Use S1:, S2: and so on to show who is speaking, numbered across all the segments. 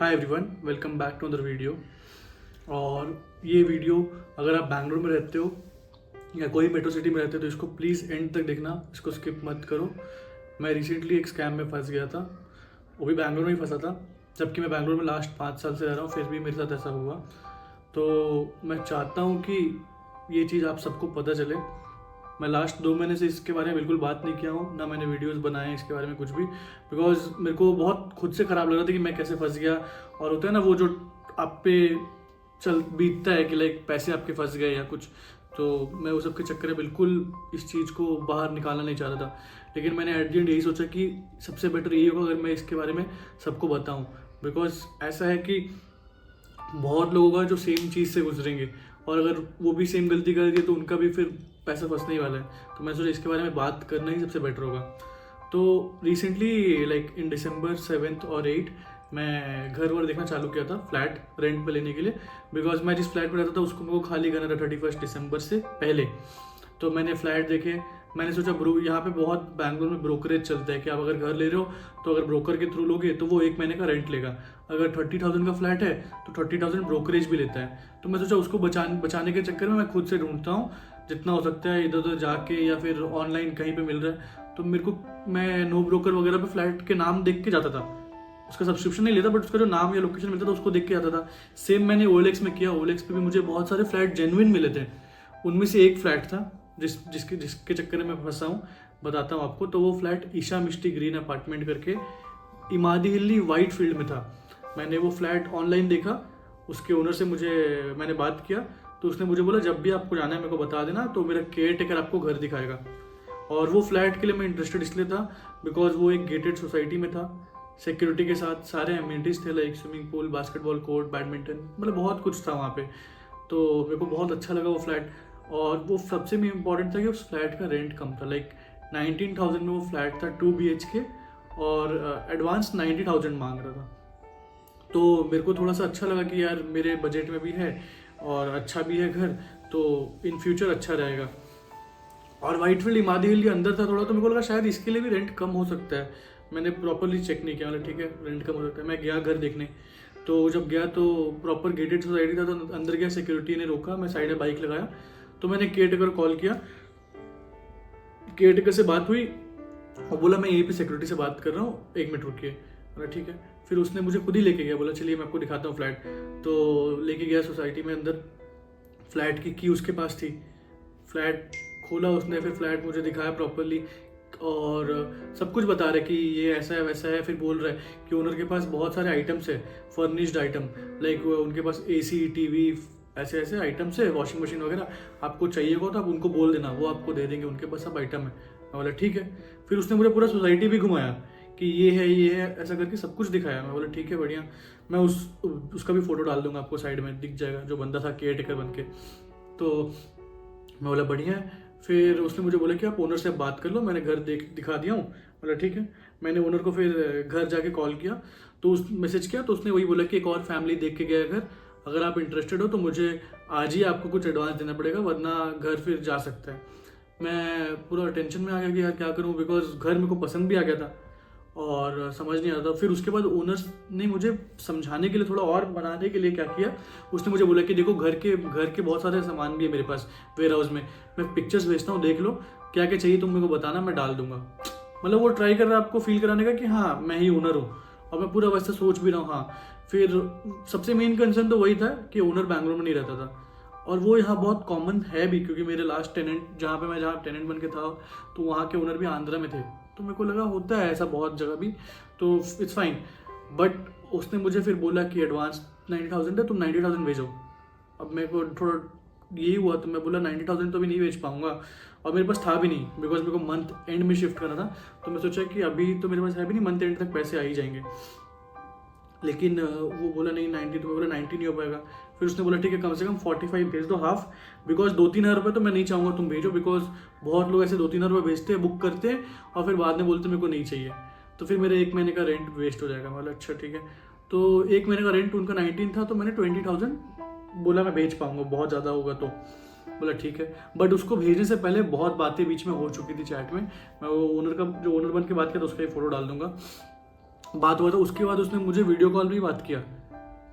S1: Hi everyone, welcome back to other video. और ये video अगर आप बैंगलोर में रहते हो या कोई मेट्रो सिटी में रहते हो तो इसको प्लीज़ एंड तक देखना, इसको स्किप मत करो। मैं रिसेंटली एक स्कैम में फंस गया था, वो भी बैंगलोर में ही फंसा था, जबकि मैं बैंगलोर में लास्ट 5 साल से रह रहा हूँ, फिर भी मेरे साथ ऐसा हुआ। तो मैं चाहता हूँ कि ये चीज़ आप सबको पता चले। मैं लास्ट 2 महीने से इसके बारे में बिल्कुल बात नहीं किया हूँ, ना मैंने वीडियोस बनाए इसके बारे में कुछ भी, बिकॉज मेरे को बहुत खुद से ख़राब लग रहा था कि मैं कैसे फंस गया। और होता है ना वो जो आप पे चल बीतता है कि लाइक पैसे आपके फंस गए या कुछ, तो मैं उस सब के चक्कर में बिल्कुल इस चीज़ को बाहर निकालना नहीं चाह रहा था। लेकिन मैंने एट द एंड यही सोचा कि सबसे बेटर यही होगा अगर मैं इसके बारे में सबको बताऊँ, बिकॉज ऐसा है कि बहुत लोगों का जो सेम चीज़ से गुजरेंगे और अगर वो भी सेम गलती कर दिए तो उनका भी फिर पैसा फंसने ही वाला है। तो मैं सोचा इसके बारे में बात करना ही सबसे बेटर होगा। तो रिसेंटली लाइक इन दिसंबर 7 और 8 मैं घर वर देखना चालू किया था, फ्लैट रेंट पे लेने के लिए, बिकॉज मैं जिस फ्लैट में रहता था उसको मेरे को खाली करना था 31 दिसंबर से पहले। तो मैंने फ्लैट देखे, मैंने सोचा यहाँ पे बहुत बैंगलोर में ब्रोकरेज चलता है कि आप अगर घर ले रहे हो तो अगर ब्रोकर के थ्रू लोगे तो वो 1 महीने का रेंट लेगा। अगर 30,000 का फ्लैट है तो 30,000 ब्रोकरेज भी लेता है। तो मैं सोचा उसको बचाने के चक्कर में मैं खुद से ढूंढता हूँ जितना हो सकता है, इधर उधर जाके या फिर ऑनलाइन कहीं पे मिल रहा है। तो मेरे को मैं नो ब्रोकर वगैरह पे फ्लैट के नाम देख के जाता था, उसका सब्सक्रिप्शन नहीं लेता बट उसका जो नाम या लोकेशन मिलता था उसको देख के आता था। सेम मैंने OLX में किया, OLX पे भी मुझे बहुत सारे फ्लैट जेन्युइन मिले थे। उनमें से एक फ्लैट था जिसके चक्कर में मैं फंसा हूँ, बताता हूँ आपको। तो वो फ्लैट ईशा मिष्टी ग्रीन अपार्टमेंट करके इमादी हिल्ली वाइट फील्ड में था। मैंने वो फ्लैट ऑनलाइन देखा, उसके ओनर से मैंने बात किया, तो उसने मुझे बोला जब भी आपको जाना है मेरे को बता देना, तो मेरा केयर टेकर आपको घर दिखाएगा। और वो फ्लैट के लिए मैं इंटरेस्टेड इसलिए था बिकॉज वो एक गेटेड सोसाइटी में था, सिक्योरिटी के साथ सारे एमिनिटीज़ थे, like swimming pool, basketball court, badminton, मतलब बहुत कुछ था वहाँ पे। तो मेरे को बहुत अच्छा लगा वो फ्लैट। और वो सबसे भी इम्पोर्टेंट था कि उस फ्लैट का रेंट कम था, लाइक 19,000 में वो फ्लैट था 2 BHK, और एडवांस 90,000 मांग रहा था। तो मेरे को थोड़ा सा अच्छा लगा कि यार मेरे बजट में भी है और अच्छा भी है घर, तो इन फ्यूचर अच्छा रहेगा। और वाइटफील्ड इमादी हिल के अंदर था थोड़ा, तो मेरे को लगा शायद इसके लिए भी रेंट कम हो सकता है। मैंने प्रॉपरली चेक नहीं किया, मतलब ठीक है रेंट कम हो सकता है। मैं गया घर देखने, तो जब गया तो प्रॉपर गेटेड सोसाइटी था, तो अंदर गया, सिक्योरिटी ने रोका, मैं साइड में बाइक लगाया, तो मैंने केयरटेकर को कॉल किया, केयरटेकर से बात हुई और बोला मैं यहीं पे सिक्योरिटी से बात कर रहा हूँ, 1 मिनट रुकिए। बोला ठीक है। फिर उसने मुझे खुद ही लेके गया, बोला चलिए मैं आपको दिखाता हूँ फ्लैट। तो लेके गया सोसाइटी में अंदर, फ्लैट की उसके पास थी, फ्लैट खोला उसने, फिर फ्लैट मुझे दिखाया प्रॉपरली और सब कुछ बता रहे कि ये ऐसा है वैसा है। फिर बोल रहा है कि ओनर के पास बहुत सारे आइटम्स है, फर्निश्ड आइटम, लाइक उनके पास AC, TV, ऐसे ऐसे आइटम्स है, वॉशिंग मशीन वगैरह, आपको चाहिए हो तो आप उनको बोल देना, वो आपको दे देंगे, उनके पास सब आइटम है। मैं बोला ठीक है। फिर उसने मुझे पूरा सोसाइटी भी घुमाया कि ये है ऐसा करके सब कुछ दिखाया। मैं बोला ठीक है बढ़िया, मैं उसका भी फोटो डाल दूंगा, आपको साइड में दिख जाएगा जो बंदा था केयर टेकर बन के। तो मैं बोला बढ़िया है। फिर उसने मुझे बोला कि आप ओनर से बात कर लो, मैंने घर दिखा दिया हूँ। बोला ठीक है। मैंने ओनर को फिर घर जाके कॉल किया, तो उस मैसेज किया, तो उसने वही बोला कि एक और फैमिली देख के गया घर, अगर आप इंटरेस्टेड हो तो मुझे आज ही आपको कुछ एडवांस देना पड़ेगा वरना घर फिर जा सकता है। मैं पूरा टेंशन में आ गया कि यार क्या करूँ, बिकॉज घर मेरे को पसंद भी आ गया था और समझ नहीं आ रहा था। फिर उसके बाद ओनर्स ने मुझे समझाने के लिए, थोड़ा और बनाने के लिए क्या किया, उसने मुझे बोला कि देखो घर के बहुत सारे सामान भी है मेरे पास वेयर हाउस में, मैं पिक्चर्स भेजता हूँ, देख लो क्या क्या चाहिए तुम मेरे को बताना, मैं डाल दूंगा। मतलब वो ट्राई कर रहा है आपको फील कराने का कि हाँ मैं ही ओनर हूँ, और मैं पूरा वैसे सोच भी रहा हूँ। हाँ, फिर सबसे मेन कंसर्न तो वही था कि ओनर बैंगलोर में नहीं रहता था, और वो यहाँ बहुत कॉमन है भी, क्योंकि मेरे लास्ट टेनेंट जहाँ टेनेंट बन के था, तो वहाँ के ओनर भी आंध्रा में थे। तो मेरे को लगा होता है ऐसा बहुत जगह भी, तो इट्स फाइन। बट उसने मुझे फिर बोला कि एडवांस 90,000 है, तुम 90,000 भेजो। अब मेरे को थोड़ा यही हुआ, तो मैं बोला 90,000 तो भी नहीं भेज पाऊंगा, और मेरे पास था भी नहीं, बिकॉज मेरे को मंथ एंड में शिफ्ट करना था। तो मैं सोचा कि अभी तो मेरे पास है भी नहीं, मंथ एंड तक पैसे आ ही जाएंगे। लेकिन वो बोला नहीं 90, तो मैं बोला 90 नहीं हो पाएगा। फिर उसने बोला ठीक है कम से कम 45 भेज दो, हाफ, बिकॉज 2-3 हज़ार रुपये तो मैं नहीं चाहूँगा तुम भेजो, बिकॉज बहुत लोग ऐसे 2-3 हज़ार रुपये भेजते हैं, बुक करते हैं और फिर बाद में बोलते मेरे को नहीं चाहिए, तो फिर मेरे 1 महीने का रेंट वेस्ट हो जाएगा। मैं बोला अच्छा ठीक है। तो 1 महीने का रेंट उनका 19 था, तो मैंने 20,000 बोला मैं भेज पाऊँगा, बहुत ज़्यादा होगा तो। बोला ठीक है। बट उसको भेजने से पहले बहुत बातें बीच में हो चुकी थी चैट में, मैं वो ओनर बन के बात किया तो उसका ही फोटो डाल दूंगा। बात हुआ था। उसके बाद उसने मुझे वीडियो कॉल भी बात किया,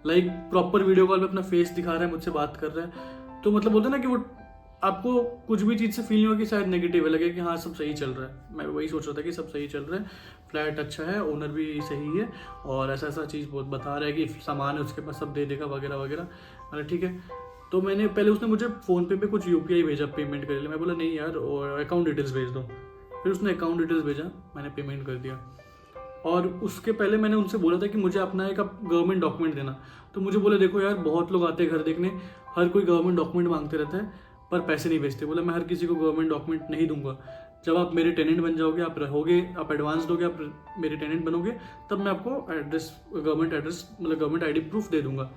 S1: लाइक प्रॉपर वीडियो कॉल पे अपना फेस दिखा रहा है, मुझसे बात कर रहा है। तो मतलब बोलते हैं ना कि वो आपको कुछ भी चीज़ से फील नहीं होगा कि शायद नेगेटिव है, लगे कि हाँ सब सही चल रहा है। मैं वही सोच रहा था कि सब सही चल रहा है, फ्लैट अच्छा है, ओनर भी सही है, और ऐसा ऐसा चीज़ बहुत बता रहा है कि सामान है उसके पास सब दे देगा वगैरह वगैरह। मैंने ठीक है। तो मैंने पहले उसने मुझे फ़ोनपे पे कुछ UPI भेजा पेमेंट कर लिया। मैं बोला नहीं यार, और अकाउंट डिटेल्स भेज दो। फिर उसने अकाउंट डिटेल्स भेजा, मैंने पेमेंट कर दिया। और उसके पहले मैंने उनसे बोला था कि मुझे अपना एक गवर्नमेंट डॉक्यूमेंट देना। तो मुझे बोले देखो यार, बहुत लोग आते हैं घर देखने, हर कोई गवर्नमेंट डॉक्यूमेंट मांगते रहता है पर पैसे नहीं भेजते। बोला मैं हर किसी को गवर्नमेंट डॉक्यूमेंट नहीं दूंगा। जब आप मेरे टेनेंट बन जाओगे, आप रहोगे, आप एडवांस दोगे, आप मेरे टेनेंट बनोगे, तब मैं आपको एड्रेस, गवर्नमेंट एड्रेस मतलब गवर्नमेंट ID प्रूफ दे दूंगा।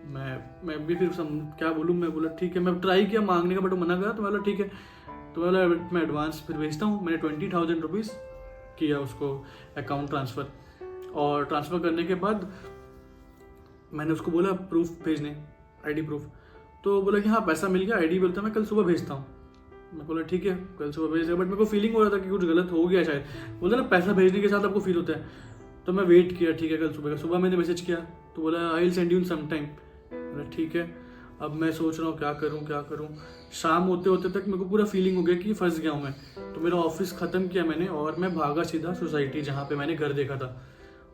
S1: मैं भी फिर क्या बोलूँ, मैं बोला ठीक है। मैं ट्राई किया मांगने का, बट वो मना करा। तो मैं बोला ठीक है। तो मैं एडवांस फिर भेजता हूँ। मैंने 20,000 रुपीज़ किया उसको अकाउंट ट्रांसफ़र, और ट्रांसफ़र करने के बाद मैंने उसको बोला प्रूफ भेजने, ID प्रूफ। तो बोला कि हाँ पैसा मिल गया, ID बोलता मैं कल सुबह भेजता हूँ। मैं बोला ठीक है कल सुबह भेज दिया, बट मेरे को फीलिंग हो रहा था कि कुछ गलत हो गया शायद। बोलते ना पैसा भेजने के साथ आपको फील होता है। तो मैं वेट किया, ठीक है कल सुबह का। सुबह मैंने मैसेज किया तो बोला I will send you in some time. बोला ठीक है। अब मैं सोच रहा हूँ क्या करूँ। शाम होते होते तक मेरे को पूरा फीलिंग हो गया कि फंस गया हूँ मैं। तो मेरा ऑफिस ख़त्म किया मैंने, और मैं भागा सीधा सोसाइटी जहाँ पे मैंने घर देखा था।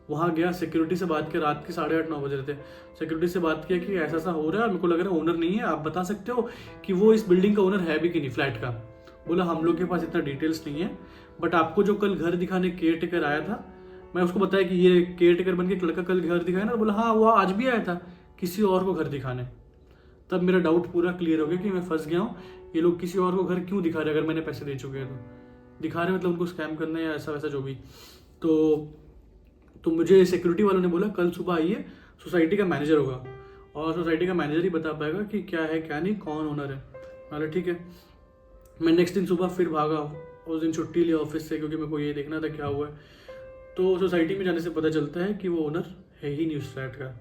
S1: वहाँ गया, सिक्योरिटी से बात किया। रात के 8:30-9 बज रहे थे। सिक्योरिटी से बात किया कि ऐसा ऐसा हो रहा है, मेरे को लग रहा है ओनर नहीं है, आप बता सकते हो कि वो इस बिल्डिंग का ओनर है भी कि नहीं, फ्लैट का। बोला हम लोग के पास इतना डिटेल्स नहीं है, बट आपको जो कल घर दिखाने केयर टेकर आया था, मैं उसको बताया कि ये केयर टेकर बन के एक लड़का कल घर दिखाया ना। बोला हाँ वो आज भी आया था किसी और को घर दिखाने। तब मेरा डाउट पूरा क्लियर हो गया कि मैं फंस गया हूँ। ये लोग किसी और को घर क्यों दिखा रहे, अगर मैंने पैसे दे चुके हैं तो दिखा रहे, मतलब उनको स्कैम करना है या ऐसा वैसा जो भी। तो मुझे सिक्योरिटी वालों ने बोला कल सुबह आइए, सोसाइटी का मैनेजर होगा, और सोसाइटी का मैनेजर ही बता पाएगा कि क्या है क्या नहीं, कौन ओनर है। मैंने ठीक है। मैं नेक्स्ट दिन सुबह फिर भागा। उस दिन छुट्टी लिया ऑफिस से, क्योंकि मेरे को ये देखना था क्या हुआ है। तो सोसाइटी में जाने से पता चलता है कि वो ओनर है ही नहीं उस फ्लैट का,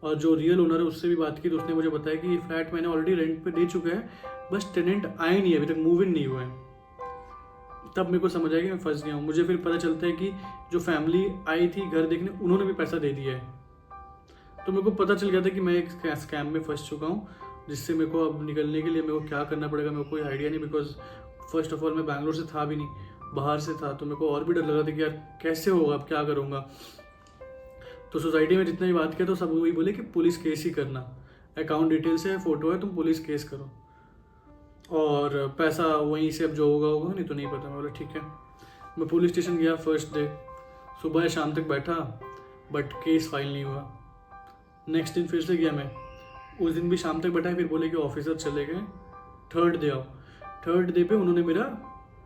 S1: और जो रियल ओनर है उससे भी बात की तो उसने मुझे बताया कि ये फ्लैट मैंने ऑलरेडी रेंट पे दे चुका है, बस टेनेंट आए नहीं है अभी तक, मूव इन नहीं हुआ है। तब मेरे को समझ आया कि मैं फंस गया हूँ। मुझे फिर पता चलता है कि जो फैमिली आई थी घर देखने, उन्होंने भी पैसा दे दिया है। तो मेरे को पता चल गया था कि मैं एक स्कैम में फंस चुका हूँ, जिससे मेरे को अब निकलने के लिए मेरे को क्या करना पड़ेगा मेरे को कोई आइडिया नहीं। बिकॉज फर्स्ट ऑफ ऑल मैं बैंगलोर से था भी नहीं, बाहर से था, तो मेरे को और भी डर लगा था कि यार कैसे होगा, अब क्या करूँगा। तो सोसाइटी में जितना भी बात किया तो सब वही बोले कि पुलिस केस ही करना, अकाउंट डिटेल्स है, फोटो है, तुम पुलिस केस करो, और पैसा वहीं से अब जो होगा होगा, नहीं तो नहीं पता। मैं बोला ठीक है। मैं पुलिस स्टेशन गया फर्स्ट डे, सुबह शाम तक बैठा, बट केस फाइल नहीं हुआ। नेक्स्ट दिन फिर से गया मैं, उस दिन भी शाम तक बैठा, फिर बोले कि ऑफिसर चले गए, थर्ड डे आओ। थर्ड डे पे उन्होंने मेरा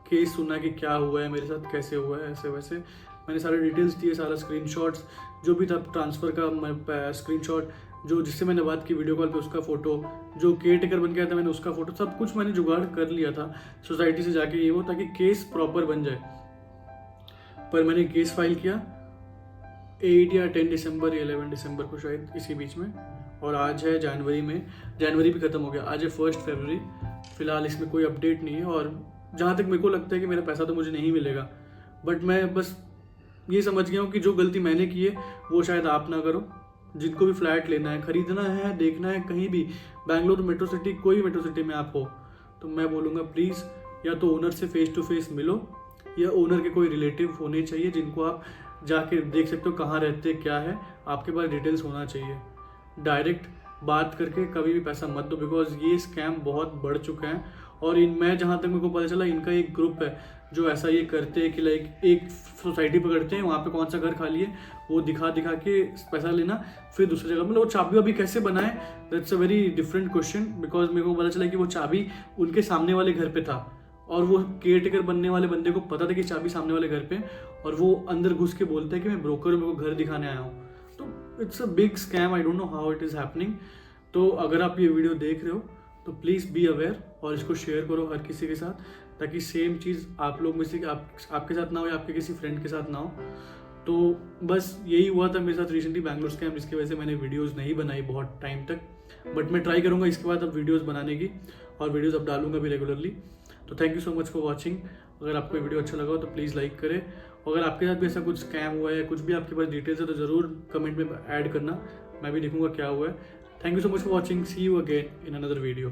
S1: केस सुना कि क्या हुआ है मेरे साथ, कैसे हुआ है, ऐसे वैसे। मैंने सारे डिटेल्स दिए, सारा स्क्रीनशॉट्स जो भी था ट्रांसफ़र का स्क्रीनशॉट, जो जिससे मैंने बात की वीडियो कॉल पे उसका फ़ोटो, जो केयर टेकर बन के आया था मैंने उसका फ़ोटो, सब कुछ मैंने जुगाड़ कर लिया था सोसाइटी से जाके ये वो, ताकि केस प्रॉपर बन जाए। पर मैंने केस फाइल किया 8 या 10 दिसंबर या 11 दिसंबर को शायद, इसी बीच में, और आज है जनवरी में, जनवरी भी ख़त्म हो गया, आज है 1 फरवरी। फ़िलहाल इसमें कोई अपडेट नहीं है, और जहाँ तक मेरे को लगता है कि मेरा पैसा तो मुझे नहीं मिलेगा, बट मैं बस ये समझ गया हूँ कि जो गलती मैंने की है वो शायद आप ना करो। जिनको भी फ्लैट लेना है, ख़रीदना है, देखना है कहीं भी, बैंगलोर मेट्रो सिटी, कोई भी मेट्रो सिटी में आप हो, तो मैं बोलूँगा प्लीज़ या तो ओनर से फेस टू फेस मिलो, या ओनर के कोई रिलेटिव होने चाहिए जिनको आप जाके देख सकते हो कहाँ रहते क्या है, आपके पास डिटेल्स होना चाहिए। डायरेक्ट बात करके कभी भी पैसा मत दो, बिकॉज ये स्कैम बहुत बढ़ चुके हैं। और मैं जहाँ तक मेरे को पता चला, इनका एक ग्रुप है जो ऐसा ये करते हैं कि लाइक एक सोसाइटी पकड़ते हैं, वहाँ पे कौन सा घर खाली है वो दिखा के पैसा लेना, फिर दूसरी जगह मतलब वो चाबी वाबी कैसे बनाए, that's a very different question. Because मेरे को पता चला कि वो चाबी उनके सामने वाले घर पे था, और वो केयर टेकर बनने वाले बंदे को पता था कि चाबी सामने वाले घर पे, और वो अंदर घुस के बोलता है कि मैं ब्रोकर हूँ, मेरे को घर दिखाने आया हूँ। तो it's a big scam, I don't know how it is happening. तो अगर आप ये वीडियो देख रहे हो तो प्लीज़ बी अवेयर, और इसको शेयर करो हर किसी के साथ, ताकि सेम चीज़ आप लोग में से आपके साथ ना हो, या आपके किसी फ्रेंड के साथ ना हो। तो बस यही हुआ था मेरे साथ रिसेंटली बैंगलोर स्कैम, जिसकी वजह से मैंने वीडियोस नहीं बनाई बहुत टाइम तक, बट मैं ट्राई करूँगा इसके बाद अब वीडियोस बनाने की, और वीडियोस अब डालूंगा भी रेगुलरली। तो thank you so much for watching, अगर आपको ये वीडियो अच्छा लगा हो तो प्लीज़ लाइक करें। अगर आपके साथ भी ऐसा कुछ स्कैम हुआ है या कुछ भी आपके पास डिटेल्स है तो ज़रूर कमेंट में ऐड करना, मैं भी देखूंगा क्या हुआ है। Thank you so much for watching, see you again in another video.